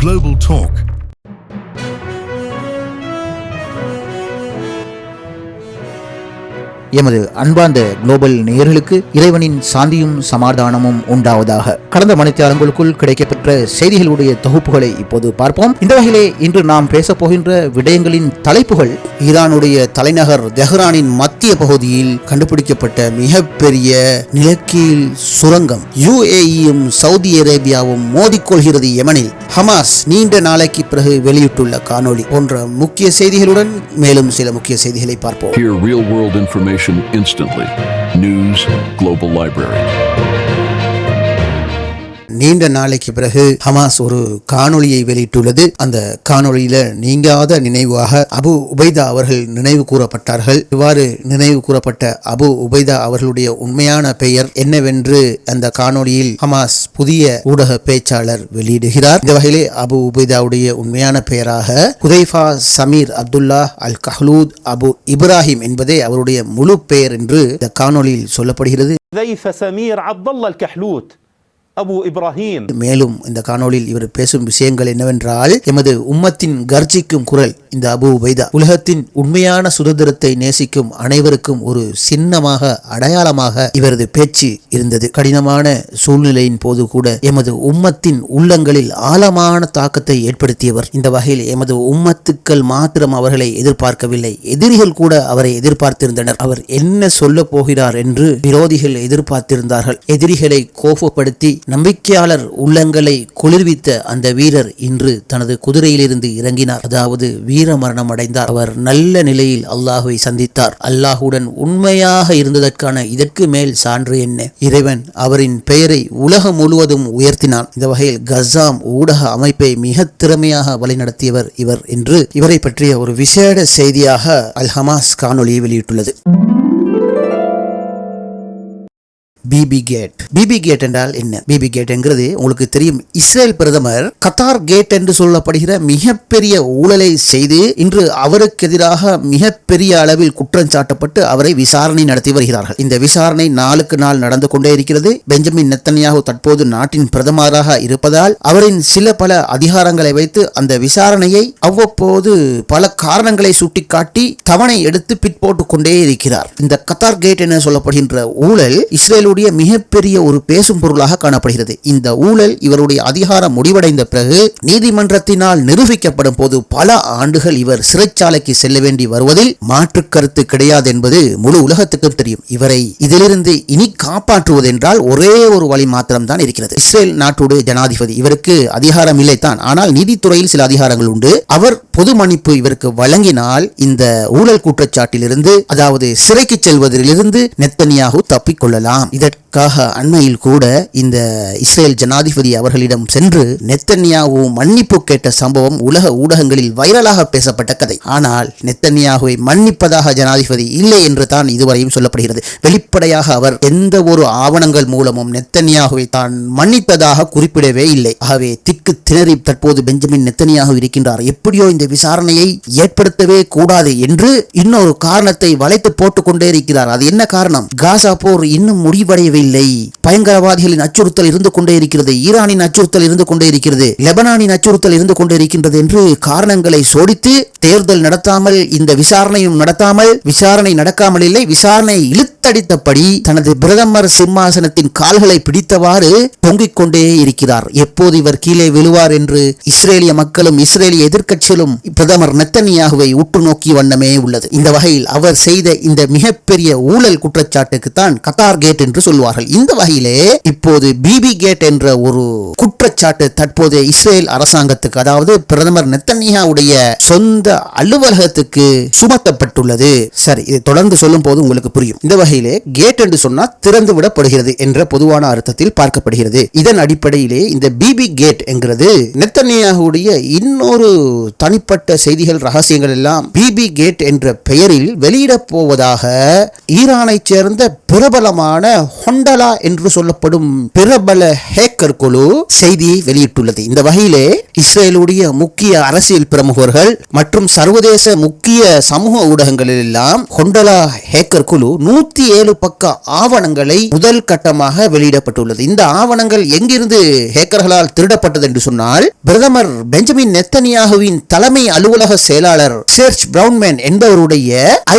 Global Talk. எமது அன்பார்ந்த global நேயர்களுக்கு இறைவனின் சாந்தியும் சமாதானமும் உண்டாவதாக. கடந்த மணித்தியாலங்களுக்குள் கிடைக்கப்பெற்ற செய்திகளுடைய தொகுப்புகளை இப்போது பார்ப்போம். இந்த வகையிலே இன்று நாம் பேசப் போகின்ற விடயங்களின் தலைப்புகள்: ஈரானுடைய தலைநகர் தெஹ்ரானின் மத்திய பகுதியில் கண்டுபிடிக்கப்பட்ட மிகப்பெரிய நிலக்கீழ் சுரங்கம், UAEயும் சவுதி அரேபியாவும் மோதிக்கொள்கிறது யெமனில், ஹமாஸ் நீண்ட நாளைக்கு பிறகு வெளியிட்டுள்ள காணொளி போன்ற முக்கிய செய்திகளுடன் மேலும் சில முக்கிய செய்திகளை பார்ப்போம். Hear real world information instantly. News Global Library. நீண்ட நாளைக்கு பிறகு ஹமாஸ் ஒரு காணொளியை வெளியிட்டுள்ளது. அந்த காணொளியில நீங்காத நினைவாக அபு உபைதா அவர்கள் நினைவு கூறப்பட்டார்கள். இவ்வாறு நினைவு கூறப்பட்ட அபு உபைதா அவர்களுடைய உண்மையான பெயர் என்னவென்று அந்த காணொளியில் ஹமாஸ் புதிய ஊடக பேச்சாளர் வெளியிடுகிறார். இந்த வகையிலே அபு உபைதாவுடைய உண்மையான பெயராக ஹுதைஃபா சமீர் அப்துல்லா அல் கஹ்லூத் அபு இப்ராஹிம் என்பதே அவருடைய முழு பெயர் என்று இந்த காணொளியில் சொல்லப்படுகிறது. மேலும் இந்த காணொளியில் இவர் பேசும் விஷயங்கள் என்னவென்றால், எமது உம்மத்தின் கர்ஜிக்கும் குரல் இந்த அபு உபைதா உலகத்தின் உண்மையான சுதந்திரத்தை நேசிக்கும் அனைவருக்கும் ஒரு சின்னமாக, அடையாளமாக இவரது பேச்சு இருந்தது. கடினமான சூழ்நிலையின் போது கூட எமது உம்மத்தின் உள்ளங்களில் ஆழமான தாக்கத்தை ஏற்படுத்தியவர். இந்த வகையில் எமது உம்மத்துக்கள் மாத்திரம் அவர்களை எதிர்பார்க்கவில்லை, எதிரிகள் கூட அவரை எதிர்பார்த்திருந்தனர். அவர் என்ன சொல்ல போகிறார் என்று விரோதிகள் எதிர்பார்த்திருந்தார்கள். எதிரிகளை கோபப்படுத்தி நம்பிக்கையாளர் உள்ளங்களை குளிர்வித்த அந்த வீரர் இன்று தனது குதிரையிலிருந்து இறங்கினார், அதாவது வீர மரணம் அடைந்தார். அவர் நல்ல நிலையில் அல்லாஹுவை சந்தித்தார். அல்லாஹுடன் உண்மையாக இருந்ததற்கான இதற்கு மேல் சான்று என்ன? இறைவன் அவரின் பெயரை உலகம் முழுவதும் உயர்த்தினான். இந்த வகையில் கஸாம் ஊடக அமைப்பை மிக திறமையாக வழிநடத்தியவர் இவர் என்று இவரை பற்றிய ஒரு விசேட செய்தியாக அல் ஹமாஸ் காணொலியை வெளியிட்டுள்ளது. BP gate. பிபி கேட் என்றால் என்ன? பிபி கேட் என்கிறது உங்களுக்கு தெரியும், இஸ்ரேல் பிரதமர் கத்தார் கேட் என்று சொல்லப்படுகிற மிகப்பெரிய ஊழலை செய்து இன்று அவருக்கு எதிராக மிகப்பெரிய அளவில் குற்றம் சாட்டப்பட்டு அவரை விசாரணை நடத்தி வருகிறார்கள். இந்த விசாரணை நாளுக்கு நாள் நடந்து கொண்டே இருக்கிறது. பெஞ்சமின் நெத்தன்யாகு தற்போது நாட்டின் பிரதமராக இருப்பதால் அவரின் சில பல அதிகாரங்களை வைத்து அந்த விசாரணையை அவ்வப்போது பல காரணங்களை சுட்டிக்காட்டி தவணை எடுத்து பிற்போட்டுக் கொண்டே இருக்கிறார். இந்த கத்தார் கேட் என சொல்லப்படுகின்ற ஊழல் இஸ்ரேல் மிகப்பெரிய ஒரு பேசும் பொருளாக காணப்படுகிறது. இந்த ஊழல் இவருடைய அதிகாரம் முடிவடைந்த பிறகு நீதிமன்றத்தினால் நிரூபிக்கப்படும் போது பல ஆண்டுகள் இவர் சிறைச்சாலைக்கு செல்ல வேண்டி வருவதில் மாற்று கருத்து கிடையாது என்பது முழு உலகத்துக்கும் தெரியும். இவரை இதிலிருந்து இனி காப்பாற்றுவதென்றால் ஒரே ஒரு வழி மாத்திரம்தான் இருக்கிறது. இஸ்ரேல் நாட்டுடைய ஜனாதிபதி, இவருக்கு அதிகாரம் இல்லைத்தான், ஆனால் நீதித்துறையில் சில அதிகாரங்கள் உண்டு. அவர் பொது மன்னிப்பு இவருக்கு வழங்கினால் இந்த ஊழல் குற்றச்சாட்டிலிருந்து, அதாவது சிறைக்கு செல்வதிலிருந்து நெத்தன்யாகு தப்பிக்கொள்ளலாம். இதற்காக அண்மையில் கூட இந்த இஸ்ரேல் ஜனாதிபதி அவர்களிடம் சென்று நெத்தன்யாகு மன்னிப்பு கேட்ட சம்பவம் உலக ஊடகங்களில் வைரலாக பேசப்பட்ட கதை. ஆனால் நெத்தன்யாகுவை மன்னிப்பதாக ஜனாதிபதி இல்லை என்று தான் இதுவரையும் சொல்லப்படுகிறது. வெளிப்படையாக அவர் எந்த ஒரு ஆவணங்கள் மூலமும் நெத்தன்யாகுவை தான் மன்னிப்பதாக குறிப்பிடவே இல்லை. ஆகவே திக்கு திணறி தற்போது பெஞ்சமின் நெத்தன்யாகு இருக்கின்றார். எப்படியோ இந்த விசாரணையை ஏற்படுத்தவே கூடாது என்று இன்னொரு காரணத்தை வளைத்து போட்டுக் கொண்டே இருக்கிறார். அது என்ன காரணம்? காசா போர் இன்னும் முடிவடையவில்லை. பயங்கரவாதிகளின் அச்சுறுத்தல் இருந்து கொண்டே இருக்கிறது, ஈரானின் அச்சுறுத்தல் இருந்து கொண்டே இருக்கிறது, லெபனானின் அச்சுறுத்தல் இருந்து கொண்டே இருக்கின்றது என்று காரணங்களை சோடித்து தேர்தல் நடத்தாமல், இந்த விசாரணையும் நடத்தாமல், விசாரணை நடக்காமல் இல்லை, விசாரணை இழுத்தடித்தபடி தனது பிரதமர் சிம்மாசனத்தின் கால்களை பிடித்தவாறு தொங்கிக் கொண்டே இருக்கிறார். எப்போது இவர் கீழே விழுவார் என்று இஸ்ரேலிய மக்களும் இஸ்ரேலிய எதிர்க்கட்சிகளும் பிரதமர் நெத்தன்யாகுவை உற்று நோக்கிய வண்ணமே உள்ளது. இந்த வகையில் அவர் செய்த இந்த மிகப்பெரிய ஊழல் குற்றச்சாட்டுக்கு தான் கத்தார் கேட் என்று சொல்வார்கள். இந்த வகையிலே இப்போது பிபி கேட் என்ற ஒரு குற்றச்சாட்டு தற்போது இஸ்ரேல் அரசாங்கத்துக்கு, அதாவது பிரதமர் நெத்தன்யாகுடைய சொந்த அலுவலகத்துக்கு சுமத்தப்பட்டுள்ளது. சரி, இதை தொடர்ந்து சொல்லும் போது உங்களுக்கு புரியும். இந்த வகையிலே கேட் என்று சொன்னால் திறந்து விடப்படுகிறது என்ற பொதுவான அர்த்தத்தில் பார்க்கப்படுகிறது. இதன் அடிப்படையிலே இந்த பிபி கேட் என்கிறது நெத்தன்யாகுடைய இன்னொரு தனிப்பட்ட செய்திகள், ரகசியங்கள் எல்லாம் பிபி கேட் என்ற பெயரில் வெளியிடப் போவதாக ஈரானை சேர்ந்த பிரபலமான ஹொண்டலா என்று சொல்லப்படும் பிரபல ஹேக்கர் குழு செய்தியை வெளியிட்டுள்ளது. இந்த வகையிலே இஸ்ரேலுடைய முக்கிய அரசியல் பிரமுகர்கள் மற்றும் சர்வதேச முக்கிய சமூக ஊடகங்களில் எல்லாம் ஹொண்டலா ஹேக்கர் குழு 107 பக்க ஆவணங்களை முதல் கட்டமாக வெளியிடப்பட்டுள்ளது. இந்த ஆவணங்கள் எங்கிருந்து ஹேக்கர்களால் திருடப்பட்டது என்று சொன்னால், பிரதமர் பெஞ்சமின் நெத்தனியாகுவின் தலைமை அலுவலக செயலாளர் சர்ஜ் பிரவுன்மேன் என்பவருடைய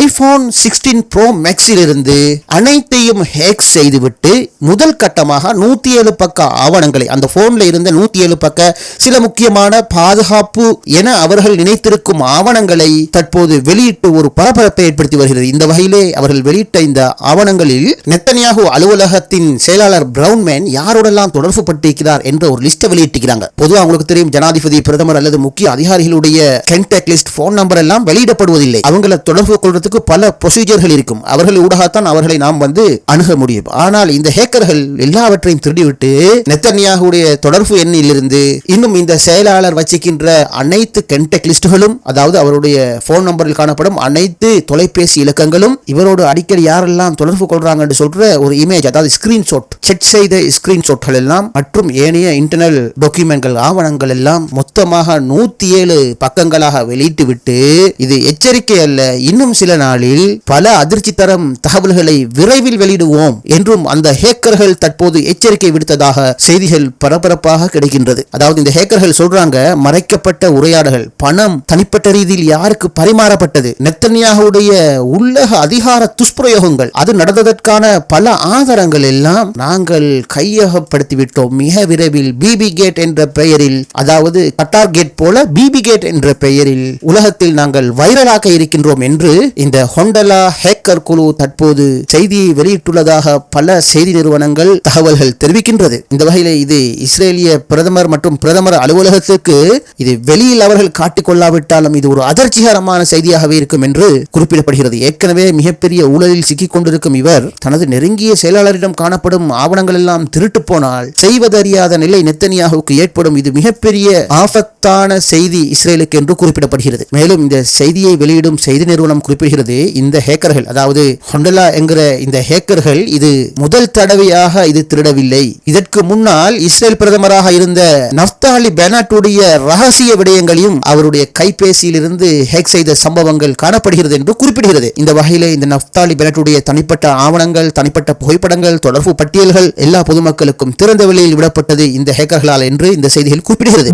ஐபோன் 16 ப்ரோ மேக்ஸில் இருந்து அனைத்தையும் ஹேக் செய்துவிட்டு முதல் கட்டமாக 107 பக்க ஆவணங்களை, அந்த போன்ல இருந்த 107 பக்க சில முக்கியமான பாதுகாப்பு என அவர்கள் நினைத்திருக்கும் ஆவணங்களை தற்போது வெளியிட்டு ஒரு பரபரப்பை ஏற்படுத்தி வருகிறது. இந்த வகையிலே அவர்கள் வெளியிட்ட இந்த ஆவணங்களில் நெத்தனியாகு அலுவலகத்தின் செயலாளர் பிரவுன்மேன் யாரோடெல்லாம் தொடர்பு பட்டிருக்கிறார் என்ற ஒரு லிஸ்ட்டை வெளியிட்டிருக்கிறாங்க. பொதுவாக உங்களுக்கு தெரியும், ஜனாதிபதி, பிரதமர் அல்லது முக்கிய அதிகாரிகளுடைய கான்டாக்ட் லிஸ்ட், போன் நம்பர் எல்லாம் வெளியிடப்படுவதில்லை. அவங்களை தொடர்பு கொள்வதற்கு பல ப்ரொசீஜர்கள் இருக்கும். அவர்கள் ஊடாகத்தான் அவர்களை நாம் அணுக முடியும். ஆனால் இந்த ஹேக்கர்கள் எல்லாவற்றையும் திருடிவிட்டு நெத்தனியாகுடைய தொடர்பு எண்ணில் இருந்து இன்னும் இந்த செயலாளர் வச்சிக்கின்ற அனைத்து கான்டாக்ட் லிஸ்டுகளும், அதாவது அவருடைய போன் நம்பரில் காணப்படும் அனைத்து தொலைபேசி இலக்கங்களும், இவரோடு அடிக்கடி யாரெல்லாம் தொடர்பு கொள்றாங்க என்று சொல்ற ஒரு இமேஜ், அதாவது ஸ்கிரீன்ஷாட், செக் செய்த ஸ்கிரீன்ஷாட்கள் எல்லாம் மற்றும் ஏனைய இன்டர்னல் டாக்குமெண்ட்கள், ஆவணங்கள் எல்லாம் மொத்தமாக 107 பக்கங்களாக வெளியிட்டு விட்டு, இது எச்சரிக்கை அல்ல, இன்னும் சில நாளில் பல அதிர்ச்சி தரும் தகவல்களை விரைவில் வெளியிடுவோம் என்றும் அந்த ஹேக்கர்கள் தற்போது எச்சரிக்கை விடுத்ததாக செய்திகள் பரபரப்பாக கிடைக்கின்றது. அதாவது இந்த ஹேக்கர்கள் சொல்றாங்க, மறைக்கப்பட்ட உரையாடல்கள், பணம் தனிப்பட்ட ரீதியில் யாருக்கு பரிமாறப்பட்டது, நெத்தனியாகுடைய உள்ளக அதிகார துஷ்பிரயோகங்கள், அது நடந்ததற்கான பல ஆதாரங்கள் எல்லாம் நாங்கள் கையகப்படுத்திவிட்டோம். மிக விரைவில் பிபி கேட் என்ற பெயரில், அதாவது கட்டார் கேட் போல பிபி கேட் என்ற பெயரில் உலகத்தில் நாங்கள் வைரலாக்க இருக்கின்றோம் என்று இந்த ஹொண்டலா ஹேக்கர் குழு தற்போது செய்தியை வெளியிட்டுள்ளதாக பல செய்தி நிறுவனங்கள் தகவல்கள் தெரிவிக்கின்றது. இந்த வகையில் இது இஸ்ரேலிய பிரதமர் மற்றும் பிரதமர் அலுவலகத்துக்கு இது வெளியில் அவர்கள் காட்டிக்கொள்ளாவிட்டாலும் இது ஒரு அதிர்ச்சிகரமான செய்தியாகவே இருக்கும் என்று குறிப்பிடப்படுகிறது. ஏற்கனவே மிகப்பெரிய ஊழலில் சிக்கிக் கொண்டிருக்கும் இவர் தனது நெருங்கிய செயலாளரிடம் காணப்படும் ஆவணங்கள் எல்லாம் திருட்டு போனால் செய்வதறியாத நிலை நெத்தனியாகுவுக்கு ஏற்படும். இது மிகப்பெரிய ஆபத்தான செய்தி இஸ்ரேலுக்கு என்று குறிப்பிடப்படுகிறது. மேலும் இந்த செய்தியை வெளியிடும் செய்தி நிறுவனம் குறிப்பிடுகிறது, இந்த ஹேக்கர்கள், அதாவது ஹொண்டலா என்கிற இந்த ஹேக்கர்கள் இது முதல் தடவையாக இது திருடவில்லை. இதற்கு முன்னால் இஸ்ரேல் பிரதமராக இருந்த நஃப்தாலி பென்னட்டுடைய ரகசிய விடயங்களையும் அவருடைய கைபேசியில் இருந்து ஹேக் செய்த சம்பவங்கள் காணப்படுகிறது என்று குறிப்பிடுகிறது. இந்த வகையிலே இந்த நஃப்தாலி பென்னட்டுடைய தனிப்பட்ட ஆவணங்கள், தனிப்பட்ட புகைப்படங்கள், தொடர்பு பட்டியல்கள் எல்லா பொதுமக்களுக்கும் திறந்த வெளியில் விடப்பட்டது இந்த ஹேக்கர்களால் என்று இந்த செய்திகள் குறிப்பிடுகிறது.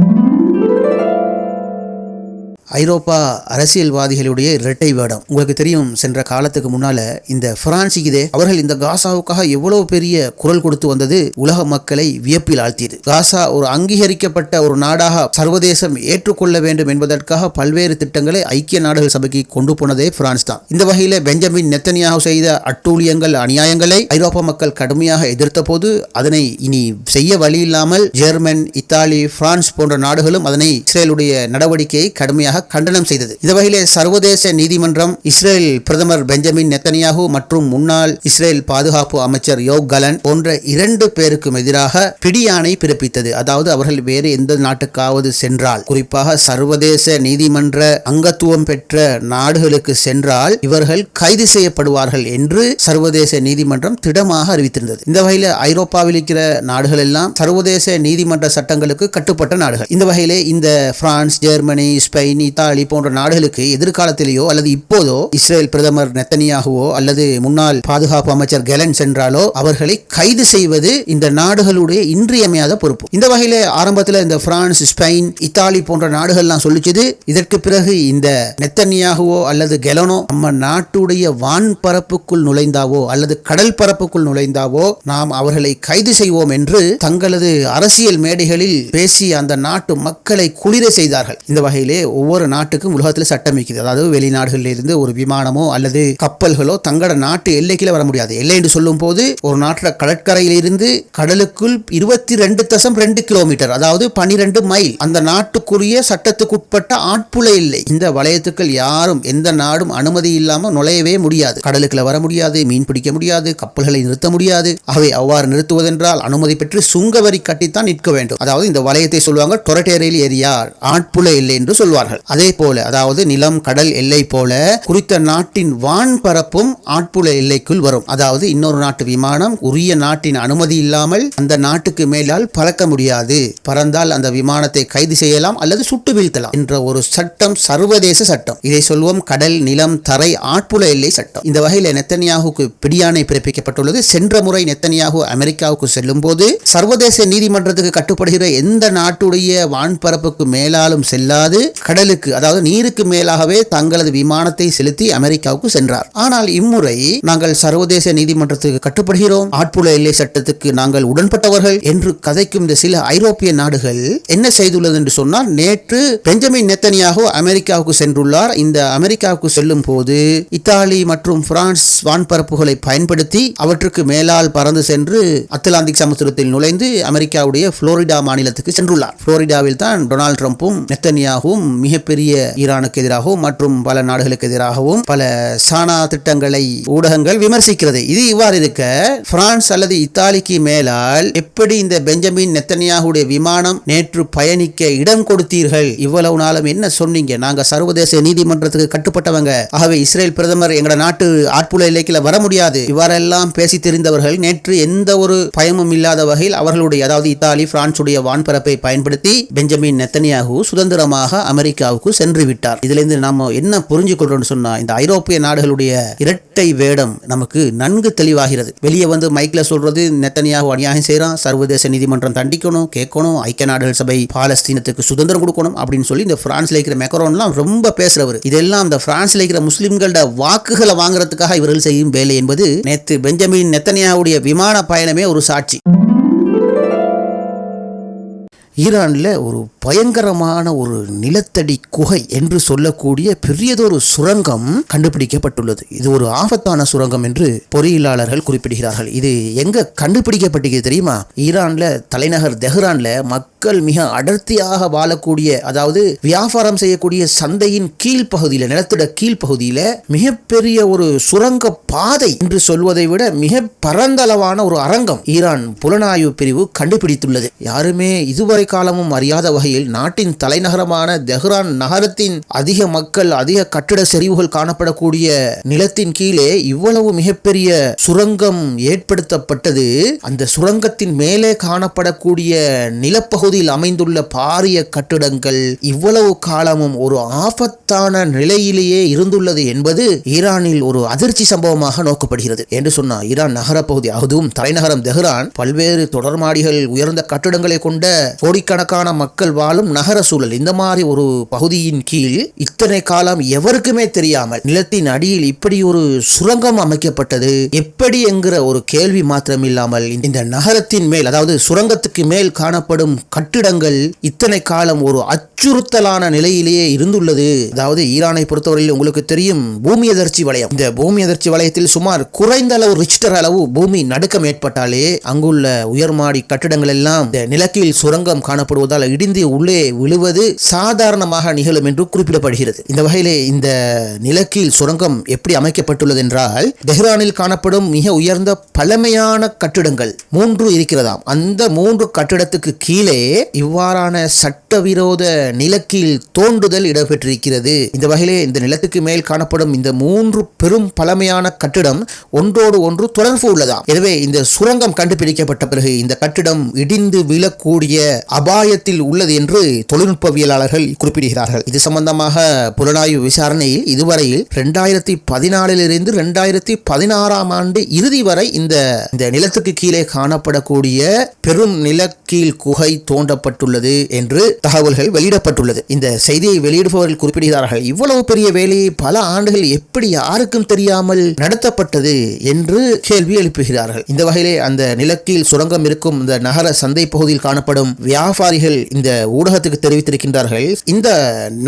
ஐரோப்பா அரசியல்வாதிகளுடைய இரட்டை வேடம் உங்களுக்கு தெரியும். சென்ற காலத்துக்கு முன்னால இந்த பிரான்சிகிதே அவர்கள் இந்த காசாவுக்காக எவ்வளவு பெரிய குரல் கொடுத்து வந்தது உலக மக்களை வியப்பில் ஆழ்த்தியது. காசா ஒரு அங்கீகரிக்கப்பட்ட ஒரு நாடாக சர்வதேசம் ஏற்றுக்கொள்ள வேண்டும் என்பதற்காக பல்வேறு திட்டங்களை ஐக்கிய நாடுகள் சபைக்கு கொண்டு போனதே பிரான்ஸ் தான். இந்த வகையில பெஞ்சமின் நெத்தனியாகு செய்த அட்டூழியங்கள், அநியாயங்களை ஐரோப்பா மக்கள் கடுமையாக எதிர்த்த போது அதனை இனி செய்ய வழி இல்லாமல் ஜெர்மன், இத்தாலி, பிரான்ஸ் போன்ற நாடுகளும் அதனை இஸ்ரேலுடைய நடவடிக்கையை கடுமையாக கண்டனம் செய்தது. இந்த வகையிலே சர்வதேச நீதிமன்றம் இஸ்ரேல் பிரதமர் பெஞ்சமின் நெத்தனியாகு மற்றும் முன்னாள் இஸ்ரேல் பாதுகாப்பு அமைச்சர் யோவ் கலன் போன்ற 2 பேருக்கும் எதிராக பிடியாணை பிறப்பித்தது. அதாவது அவர்கள் வேறு எந்த நாட்டுக்காவது சென்றால், குறிப்பாக சர்வதேச நீதிமன்ற அங்கத்துவம் பெற்ற நாடுகளுக்கு சென்றால் இவர்கள் கைது செய்யப்படுவார்கள் என்று சர்வதேச நீதிமன்றம் திடமாக அறிவித்திருந்தது. இந்த வகையில ஐரோப்பாவில் இருக்கிற நாடுகள் எல்லாம் சர்வதேச நீதிமன்ற சட்டங்களுக்கு கட்டுப்பட்ட நாடுகள். இந்த வகையிலே இந்த பிரான்ஸ், ஜெர்மனி, ஸ்பெயின், இத்தாலி போன்ற நாடுகளுக்கு எதிர்காலத்திலேயோ அல்லது இப்போதோ இஸ்ரேல் பிரதமர் நெத்தனியாகுவோ அல்லது முன்னாள் பாதுகாப்பு அமைச்சர் கெலன் சென்றாலோ அவர்களை கைது செய்வது இந்த நாடுகளுடைய இன்றியமையாத பொறுப்பு. இந்த வகையில ஆரம்பத்தில் இந்த பிரான்ஸ், ஸ்பெயின், இத்தாலி போன்ற நாடுகள்லாம் சொல்லிச்சது, இதற்கு பிறகு இந்த நெத்தனியாகுவோ அல்லது கெலனோ நம்ம நாட்டுடைய வான் பரப்புக்குள் நுழைந்தாவோ அல்லது கடல் பரப்புக்குள் நுழைந்தாவோ நாம் அவர்களை கைது செய்வோம் என்று தங்களது அரசியல் மேடைகளில் பேசி அந்த நாட்டு மக்களை குளிர செய்தார்கள். இந்த வகையிலே ஒவ்வொரு நாட்டுக்கும் உலகத்தில் சட்டம் இருக்குது. அதாவது வெளிநாடுகளில் இருந்து ஒரு விமானமோ அல்லது கப்பல்களோ தங்களோட நாட்டு எல்லைக்குள்ள வர முடியாது. எல்லை என்று சொல்லும் போது ஒரு நாட்டில் கடற்கரையில் இருந்து கடலுக்குள் 22.2 கிலோமீட்டர், அதாவது 12 மைல், அந்த நாட்டுக்குரிய சட்டத்துக்குட்பட்ட ஆட்புல இல்லை. இந்த வலயத்துக்கள் யாரும் எந்த நாடும் அனுமதி இல்லாமல் நுழையவே முடியாது. கடலுக்குள்ள வர முடியாது, மீன் பிடிக்க முடியாது, கப்பல்களை நிறுத்த முடியாது. அவை அவ்வாறு நிறுத்துவதென்றால் அனுமதி பெற்று சுங்க வரி கட்டித்தான் நிற்க வேண்டும். அதாவது இந்த வலயத்தை சொல்லுவாங்க டொரட்டேரியல் ஏரியா, ஆட்புல இல்லை என்று சொல்வார்கள். அதே போல அதாவது நிலம் கடல் எல்லை போல குறித்த நாட்டின் வான்பரப்பும் ஆட்புல எல்லைக்குள் வரும். அதாவது இன்னொரு நாட்டு விமானம் உரிய நாட்டின் அனுமதி இல்லாமல் அந்த நாட்டுக்கு மேலால் பறக்க முடியாது. பறந்தால் அந்த விமானத்தை கைது செய்யலாம் அல்லது சுட்டு வீழ்த்தலாம் என்ற ஒரு சட்டம் சர்வதேச சட்டம். இதை சொல்வோம் கடல் நிலம் தரை ஆட்புல எல்லை சட்டம். இந்த வகையில் நெத்தன்யாகுக்கு பிடியாணை பிறப்பிக்கப்பட்டுள்ளது. சென்ற முறை நெத்தன்யாகு அமெரிக்காவுக்கு செல்லும் போது சர்வதேச நீதிமன்றத்துக்கு கட்டுப்படுகிற எந்த நாட்டுடைய வான்பரப்புக்கு மேலாலும் செல்லாது கடலுக்கு அதாவது நீருக்கு மேலாகவே தங்களது விமானத்தை செலுத்தி அமெரிக்காவுக்கு சென்றார். ஆனால் இம்முறை நாங்கள் சர்வதேச நீதிமன்றத்துக்கு கட்டுப்படுகிறோம், ஆட்புல எல்லை சட்டத்துக்கு நாங்கள் உடன்பட்டவர்கள் என்று கதைக்கும் இந்த சில ஐரோப்பிய நாடுகள் என்ன செய்துள்ளது என்று சொன்னால், நேற்று பெஞ்சமின் நெத்தன்யாகு அமெரிக்காவுக்கு சென்றுள்ளார். இந்த அமெரிக்காவுக்கு செல்லும் போது இத்தாலி மற்றும் பிரான்ஸ் வான்பரப்புகளை பயன்படுத்தி அவற்றுக்கு மேலால் பறந்து சென்று அட்லாந்திக் சமுத்திரத்தில் நுழைந்து அமெரிக்காவுடைய புளோரிடா மாநிலத்துக்கு சென்றுள்ளார். புளோரிடாவில் தான் டொனால்ட் ட்ரம்பும் நெத்தன்யாகும் மிகப்பெரிய ஈரானுக்கு எதிராகவும் மற்றும் பல நாடுகளுக்கு எதிராகவும் பல சானா திட்டங்களை ஊடகங்கள் விமர்சிக்கிறது. இது இவ்வாறு இருக்க பிரான்ஸ் அல்லது இத்தாலிக்கு மேலால் எப்படி இந்த பெஞ்சமின் நெத்தன்யாகுடைய விமானம் நேற்று பயணிக்க இடம் கொடுத்தீர்கள்? இவ்வளவு நாளும் என்ன சொன்னீங்க? நாங்க சர்வதேச நீதிமன்றத்துக்கு கட்டுப்பட்டவங்க, ஆகவே இஸ்ரேல் பிரதமர் எங்கட நாட்டு ஆட்புல எல்லைக்குள்ள வர முடியாது, இவ்வாறெல்லாம் பேசி தெரிந்தவர்கள் நேற்று எந்த ஒரு பயமும் இல்லாத வகையில் அவர்களுடைய அதாவது இத்தாலி பிரான்சுடைய வான்பரப்பை பயன்படுத்தி பெஞ்சமின் நெத்தன்யாகு சுதந்திரமாக அமெரிக்காவுக்கு சென்று விட்டார். இதிலிருந்து நாம என்ன புரிஞ்சு கொள்றோம்னு சொன்னா, இந்த ஐரோப்பிய நாடுகளுடைய இரட்டை வேடம் நமக்கு நன்கு தெளிவாகிறது. வெளியே வந்து மைக்ல சொல்றது நெத்தன்யாகு அநியாயம் செய்யறான், சர்வதேச நீதிமன்றம் தண்டிக்கணும், கேட்கணும், ஐக்கிய நாடுகள் சபை பாலஸ்தீனத்துக்கு சுதந்திரம் கொடுக்கணும் அப்படின்னு சொல்லி இந்த பிரான்ஸ்ல இருக்கிற மெக்ரோன்லாம் ரொம்ப பேசுறவர். இதெல்லாம் இந்த பிரான்ஸ்ல இருக்கிற முஸ்லிம்களோட வாக்குகளை வாங்குறதுக்காக இவர்கள் செய்யும் வேலை என்பது நேற்று பெஞ்சமின் நெத்தன்யாகுடைய விமான பயணமே ஒரு சாட்சி. ஈரான்ல ஒரு பயங்கரமான ஒரு நிலத்தடி குகை என்று சொல்லக்கூடிய பெரியதொரு சுரங்கம் கண்டுபிடிக்கப்பட்டுள்ளது. இது ஒரு ஆபத்தான சுரங்கம் என்று பொறியியலாளர்கள் குறிப்பிடுகிறார்கள். இது எங்க கண்டுபிடிக்கப்பட்டது தெரியுமா? ஈரான்ல தலைநகர் தெஹ்ரான்ல மக்கள் மிக அடர்த்தியாக வாழக்கூடிய அதாவது வியாபாரம் செய்யக்கூடிய சந்தையின் கீழ்ப்பகுதியில் நிலத்தட கீழ்ப்பகுதியில மிகப்பெரிய ஒரு சுரங்க பாதை என்று சொல்வதை விட மிக பரந்தளவான ஒரு அரங்கம் ஈரான் புலனாய்வு பிரிவு கண்டுபிடித்துள்ளது. யாருமே இதுவரை காலமும் அறியாத வகையில் நாட்டின் தலைநகரமான தெஹ்ரான் நகரத்தின் அதிக மக்கள் அதிக கட்டிட செறிவுகள் காணப்படக்கூடிய நிலத்தின் கீழே இவ்வளவு மிகப்பெரிய சுரங்கம் ஏற்படுத்தப்பட்டது. அந்த சுரங்கத்தின் மேலே காணப்படக்கூடிய நிலப்பகுதியில் அமைந்துள்ள பாரிய கட்டிடங்கள் இவ்வளவு காலமும் ஒரு ஆபத்தான நிலையிலேயே இருந்துள்ளது என்பது ஈரானில் ஒரு அதிர்ச்சி சம்பவமாக நோக்கப்படுகிறது. என்று சொன்னால் ஈரான் நகரப்பகுதி அதுவும் தலைநகரம் தெஹ்ரான் பல்வேறு தொடர்மாடிகள் உயர்ந்த கட்டிடங்களை கொண்ட கோடிக்கணக்கான மக்கள் வாழும் நகர சூழல். இந்த மாதிரி ஒரு பகுதியின் கீழ் இத்தனை காலம் எவருக்குமே தெரியாமல் நிலத்தின் அடியில் இப்படி ஒரு சுரங்கம் அமைக்கப்பட்டது எப்படி என்கிற ஒரு கேள்வி மாத்திரம் இல்லாமல் இந்த நகரத்தின் மேல் அதாவது சுரங்கத்துக்கு மேல் காணப்படும் கட்டிடங்கள் இத்தனை காலம் ஒரு அச்சுறுத்தலான நிலையிலேயே இருந்துள்ளது. அதாவது ஈரானை பொறுத்தவரையில் உங்களுக்கு தெரியும் பூமி அதிர்ச்சி வலயம். இந்த பூமி அதிர்ச்சி வலயத்தில் சுமார் குறைந்த அளவு ரிக்டர் அளவு பூமி நடுக்கம் ஏற்பட்டாலே அங்குள்ள உயர்மாடி கட்டிடங்கள் எல்லாம் இந்த நிலக்கீழ் சுரங்கம் காணப்படுவதால் இடிந்து உள்ளே விழுவது சாதாரணமாக நிகழும் என்று குறிப்பிடப்படுகிறது. இந்த வகையிலே இந்த நிலக்கீழ் சுரங்கம் எப்படி அமைக்கப்பட்டுள்ளது என்றால் தெஹ்ரானில் காணப்படும் மிக உயர்ந்த பழமையான கட்டிடங்கள் 3 இருக்கிறதாம். அந்த 3 கட்டிடத்துக்கு கீழே இவ்வாறான சட்டவிரோத நிலக்கீழ் தோண்டுதல் இடம்பெற்றிருக்கிறது. இந்த வகையிலே இந்த நிலத்துக்கு மேல் காணப்படும் இந்த 3 பெரும் பழமையான கட்டிடம் ஒன்றோடு ஒன்று தொடர்பு உள்ளதாம். எனவே இந்த சுரங்கம் கண்டுபிடிக்கப்பட்ட பிறகு இந்த கட்டிடம் இடிந்து விழக்கூடிய அபாயத்தில் உள்ளது என்று தொழில்நுட்பவியலாளர்கள் குறிப்பிடுகிறார்கள். இது சம்பந்தமாக புலனாய்வு விசாரணையில் இதுவரையில் 2014 2016 ஆண்டு இறுதி வரை இந்த நிலத்துக்கு கீழே காணப்படக்கூடிய பெரும் நிலக்கீழ் குகை தோண்டப்பட்டுள்ளது என்று தகவல்கள் வெளியிடப்பட்டுள்ளது. இந்த செய்தியை வெளியிடுபவர்கள் குறிப்பிடுகிறார்கள், இவ்வளவு பெரிய வேலையை பல ஆண்டுகள் எப்படி யாருக்கும் தெரியாமல் நடத்தப்பட்டது என்று கேள்வி எழுப்புகிறார்கள். இந்த வகையிலே அந்த நிலக்கீழ் சுரங்கம் இருக்கும் இந்த நகர சந்தை பகுதியில் காணப்படும் வியாபாரிகள் இந்த ஊடகத்துக்கு தெரிவித்திருக்கின்றார்கள். இந்த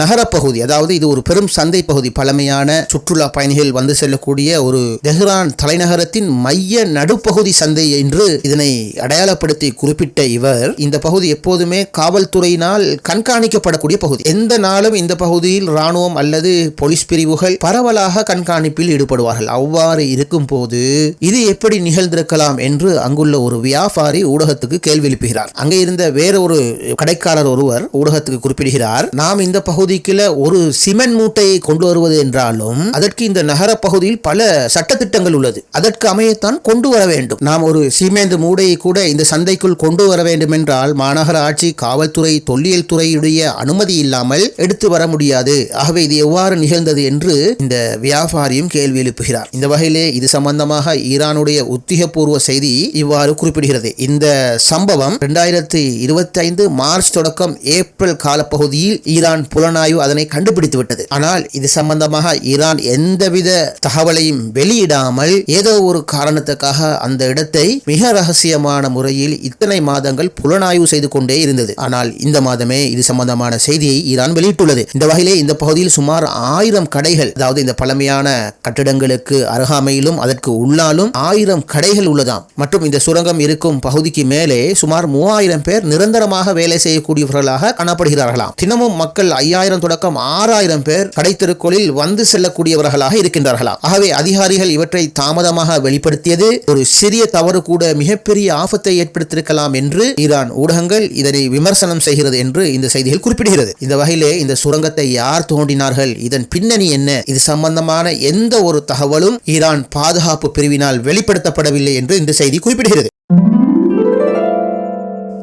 நகர பகுதி அதாவது இது ஒரு பெரும் சந்தை பகுதி, பழமையான சுற்றுலா பயணிகள் வந்து செல்லக்கூடிய ஒரு தெஹ்ரான் தலைநகரத்தின் மைய நடுப்பகுதி சந்தை என்று இதனை அடையாளப்படுத்தி குறிப்பிட்ட இவர் இந்த பகுதி எப்போதுமே காவல்துறையினால் கண்காணிக்கப்படக்கூடிய பகுதி. எந்த நாளும் இந்த பகுதியில் ராணுவம் அல்லது போலீஸ் பிரிவுகள் பரவலாக கண்காணிப்பில் ஈடுபடுவார்கள். அவ்வாறு இருக்கும் போது இது எப்படி நிகழ்ந்திருக்கலாம் என்று அங்குள்ள ஒரு வியாபாரி ஊடகத்துக்கு கேள்வி எழுப்புகிறார். அங்கே இருந்த வேறு ஒரு கடைக்காரர் ஒருவர் ஊடகத்துக்கு குறிப்பிடுகிறார், நாம் இந்த பகுதிக்குள்ள ஒரு சிமெண்ட் மூட்டையை கொண்டு வருவது என்றாலும் அதற்கு இந்த நகர பகுதியில் பல சட்டத்திட்டங்கள் உள்ளது, அதற்கு அமையத்தான் கொண்டு வர வேண்டும். நாம் ஒரு சிமெண்ட் மூடையை கூட இந்த சந்தைக்குள் கொண்டு வர வேண்டும் என்றால் மாநகர ஆட்சி, காவல்துறை, தொல்லியல் துறையுடைய அனுமதி இல்லாமல் எடுத்து வர முடியாது. ஆகவே இது எவ்வாறு நிகழ்ந்தது என்று இந்த வியாபாரியும் கேள்வி எழுப்புகிறார். இந்த வகையிலே இது சம்பந்தமாக ஈரானுடைய உத்தியோகபூர்வ செய்தி இவ்வாறு குறிப்பிடுகிறது. இந்த சம்பவம் 2025 மார்ச் தொடக்கம் ஏப்ரல் காலப்பகுதியில் ஈரான் புலனாய்வு அதனை கண்டுபிடித்து விட்டது. ஆனால் இது சம்பந்தமாக ஈரான் எந்தவித தகவலையும் வெளியிடாமல் ஏதோ ஒரு காரணத்துக்காக அந்த இடத்தை மிக ரகசியமான முறையில் இத்தனை மாதங்கள் புலனாய்வு செய்து கொண்டே இருந்தது. ஆனால் இந்த மாதமே இது சம்பந்தமான செய்தியை ஈரான் வெளியிட்டுள்ளது. இந்த வகையிலே இந்த பகுதியில் சுமார் 1000 கடைகள், அதாவது இந்த பழமையான கட்டிடங்களுக்கு அருகாமையிலும் அதற்கு உள்ளாலும் 1000 கடைகள் உள்ளதாம். மற்றும் இந்த சுரங்கம் இருக்கும் பகுதிக்கு மேலே சுமார் 3000 பேர் நிரந்தரமாக வேலை செய்யக்கூடியவர்களாக காணப்படுகிறார்களாம். தினமும் மக்கள் 5000 தொடக்கம் 6000 பேர் கடை தெருக்களில் வந்து செல்லக்கூடியவர்களாக இருக்கின்றார்களாம். ஆகவே அதிகாரிகள் இவற்றை தாமதமாக வெளிப்படுத்தியது ஒரு சிறிய தவறு கூட மிகப்பெரிய ஆபத்தை ஏற்படுத்தியிருக்கலாம் என்று ஈரான் ஊடகங்கள் இதனை விமர்சனம் செய்கிறது என்று இந்த செய்திகள் குறிப்பிடுகிறது. இந்த வகையிலே இந்த சுரங்கத்தை யார் தோண்டினார்கள், இதன் பின்னணி என்ன, இது சம்பந்தமான எந்த ஒரு தகவலும் ஈரான் பாதுகாப்பு பிரிவினால் வெளிப்படுத்தப்படவில்லை என்று இந்த செய்தி குறிப்பிடுகிறது.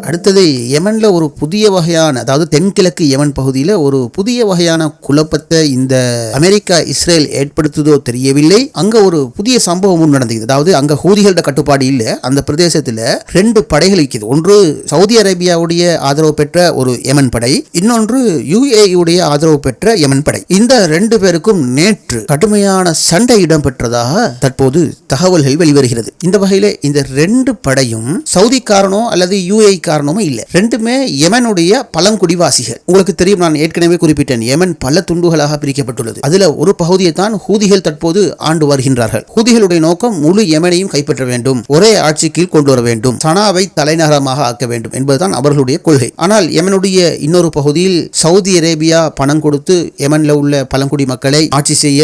அடுத்தது யமன்ல ஒரு புதிய வகையான, அதாவது தென்கிழக்கு யமன் பகுதியில் ஒரு புதிய வகையான குழப்பத்தை இந்த அமெரிக்கா இஸ்ரேல் ஏற்படுத்துதோ தெரியவில்லை. அங்க ஒரு புதிய சம்பவம் நடந்தது. அதாவது அங்க ஹூதிகளோட கட்டுப்பாடு இல்லை. அந்த பிரதேசத்தில் 2 படைகள் இருக்குது. ஒன்று சவுதி அரேபியாவுடைய ஆதரவு பெற்ற ஒரு யமன் படை, இன்னொன்று UAE உடைய ஆதரவு பெற்ற யமன் படை. இந்த 2 பேருக்கும் நேற்று கடுமையான சண்டை இடம்பெற்றதாக தற்போது தகவல்கள் வெளிவருகிறது. இந்த வகையில இந்த 2 படையும் சவுதி காரணோ அல்லது UAE காரணமும் இல்லை, ரெண்டுமே யமனுடைய பழங்குடிவாசிகள். உங்களுக்கு தெரியும், நான் ஏற்கனவே குறிப்பிட்டேன், யமன் பல துண்டுகளாக பிரிக்கப்பட்டுள்ளது. அதுல ஒரு பகுதியை தான் ஹூதிகள் தற்போது ஆண்டு வருகின்றார்கள். ஹூதிகளுடைய நோக்கம் முழு யமனையும் கைப்பற்ற வேண்டும், ஒரே ஆட்சி கீழ் கொண்டு வர வேண்டும், சனாவை தலைநகரமாக ஆக்க வேண்டும் என்பதுதான் அவர்களுடைய கொள்கை. ஆனால் யமனுடைய இன்னொரு பகுதியில் சவுதி அரேபியா பணம் கொடுத்து யமன்ல உள்ள பழங்குடி மக்களை ஆட்சி செய்ய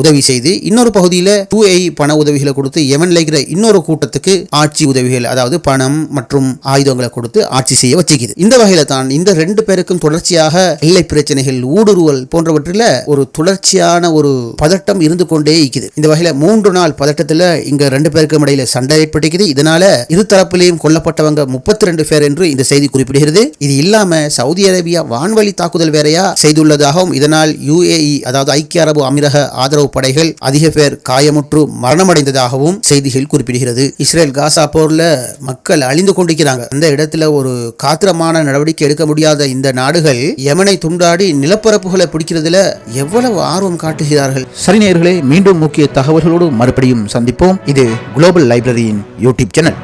உதவி செய்து, இன்னொரு பகுதியில UAE பண உதவிகளை கொடுத்து யமன்ல இருக்கிற இன்னொரு கூட்டத்துக்கு ஆட்சி உதவிகள், அதாவது பணம் மற்றும் ஆயுதங்களை கொடுத்து ஆட்சி செய்ய வச்சிருக்குது. இந்த வகையில தான் இந்த 2 பேருக்கும் தொடர்ச்சியாக எல்லை பிரச்சனைகள், ஊடுருவல் போன்றவற்றில் ஒரு தொடர்ச்சியான ஒரு பதட்டம் இருந்து கொண்டே இருக்குது. இந்த வகையில 3 நாள் பதட்டத்தில் இங்க 2 பேருக்கும் இடையில சண்டை ஏற்பட்டிருக்குது. இதனால இரு தரப்பிலையும் கொல்லப்பட்டவங்க 32 பேர் என்று இந்த செய்தி குறிப்பிடுகிறது. இது இல்லாம சவுதி அரேபியா வான்வழி தாக்குதல் வேறையா செய்துள்ளதாகவும், இதனால் UAE அதாவது ஐக்கிய அரபு அமீரக ஆதரவு படைகள் அதிக பேர் காயமுற்று மரணமடைந்ததாகவும் செய்திகள் குறிப்பிடுகிறது. இஸ்ரேல் காசா போர்ல மக்கள் அழிந்து கொண்டிருக்கிறாங்க. அந்த இடத்துல ஒரு காத்திரமான நடவடிக்கை எடுக்க முடியாத இந்த நாடுகள் யமனை துண்டாடி நிலப்பரப்புகளை பிடிக்கிறதுல எவ்வளவு ஆர்வம் காட்டுகிறார்கள். சரி நேயர்களே, மீண்டும் முக்கிய தகவல்களோடு மறுபடியும் சந்திப்போம். இது குளோபல் லைப்ரரியின் யூடியூப் சேனல்.